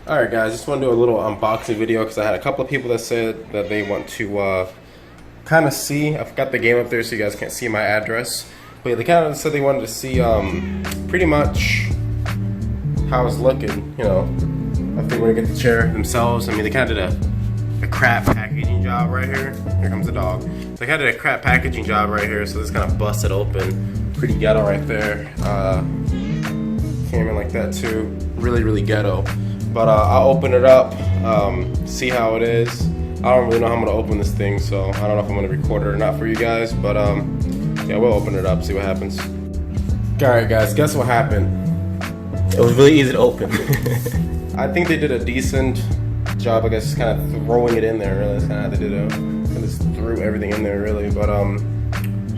Alright guys, just want to do a little unboxing video because I had a couple of people that said that they want to kind of see. I forgot the game up there so you guys can't see my address. But yeah, they kind of said they wanted to see pretty much how it's looking, you know. If they want to get the chair themselves. I mean, they kind of did a crap packaging job right here. Here comes the dog. They kind of did a crap packaging job right here, so this kind of busted open. Pretty ghetto right there. Came in like that too. Really, really ghetto. But I'll open it up, see how it is. I don't really know how I'm gonna open this thing, so I don't know if I'm gonna record it or not for you guys. But yeah, we'll open it up, see what happens. Alright guys, guess what happened? It was really easy to open. I think they did a decent job, I guess, kind of throwing it in there. Really, that's kind of how they did it. They just threw everything in there, really. But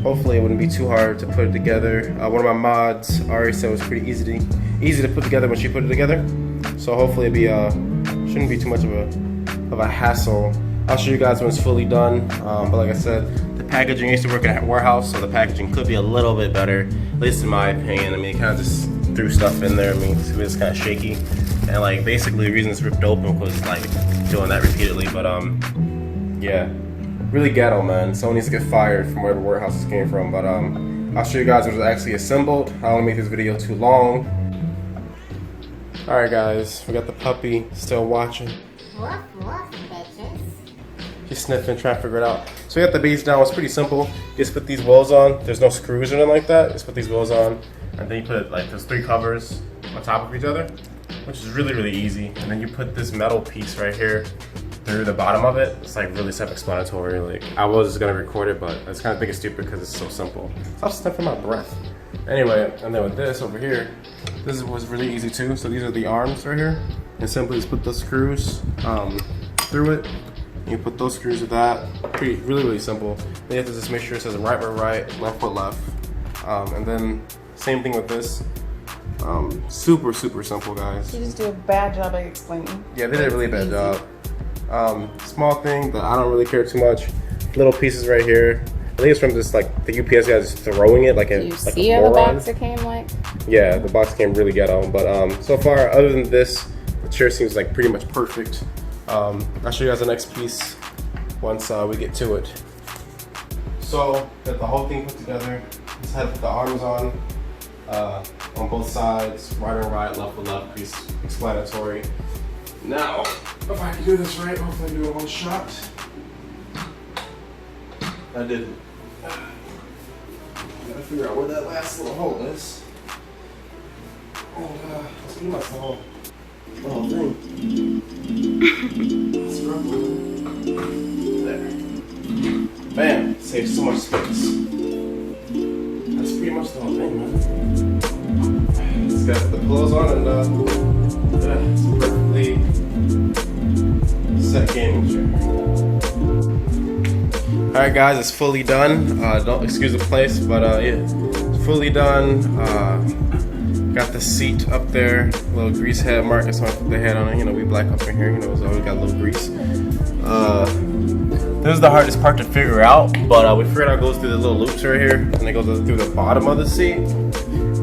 hopefully it wouldn't be too hard to put it together. One of my mods, Ari, said it was pretty easy to put together when she put it together. So hopefully shouldn't be too much of a hassle. I'll show you guys when it's fully done. But like I said, the packaging, I used to work at a warehouse, so the packaging could be a little bit better, at least in my opinion. I mean, it kind of just threw stuff in there. I mean, it's kind of shaky. And like basically the reason it's ripped open was like doing that repeatedly. But yeah, really ghetto, man. Someone needs to get fired from wherever warehouse this came from. But I'll show you guys when it's actually assembled. I don't want to make this video too long. Alright guys, we got the puppy still watching. Woof woof, bitches. He's sniffing, trying to figure it out. So we got the base down. It's pretty simple. You just put these wheels on. There's no screws or anything like that. Just put these wheels on, and then you put like those 3 covers on top of each other, which is really, really easy. And then you put this metal piece right here through the bottom of it. It's like really self-explanatory. Like I was just gonna record it, but I was kind of thinking stupid because it's so simple. I'll sniff my breath. Anyway, and then with this over here, this was really easy too. So these are the arms right here, and simply just put the screws through it. You put those screws with that. Really, really simple. Then you have to just make sure it says right foot right, left foot left, and then same thing with this. Super, super simple, guys. You just do a bad job at explaining. Yeah, they did a really bad job. Small thing that I don't really care too much. Little pieces right here. I think it's from just like the UPS guys just throwing it like a you like see a how the moron. box it came like? Yeah, the box came really ghetto. But so far, other than this, the chair seems like pretty much perfect. I'll show you guys the next piece once we get to it. So got the whole thing put together. Just had to put the arms on both sides, right and right, left and left, pretty explanatory. Now, if I can do this right, hopefully I do it in one shot. I didn't. Gotta figure out where that last little hole is. And let's do my whole thing. Let's rub a little. There. Bam! Saves so much space. That's pretty much the whole thing, man. Just gotta put the pillows on and it's a perfectly set gaming chair. Alright guys, it's fully done. Don't excuse the place, but yeah, it's fully done. Got the seat up there, little grease head mark. That's why I put the head on it. You know, we black up in here, you know, so we got a little grease. This is the hardest part to figure out, but we figured out it goes through the little loops right here, and it goes through the bottom of the seat,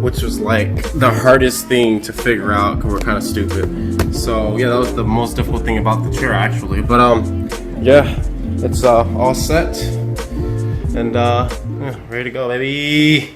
which was like the hardest thing to figure out because we're kind of stupid. So yeah, that was the most difficult thing about the chair actually. But yeah. It's all set and yeah, ready to go, baby.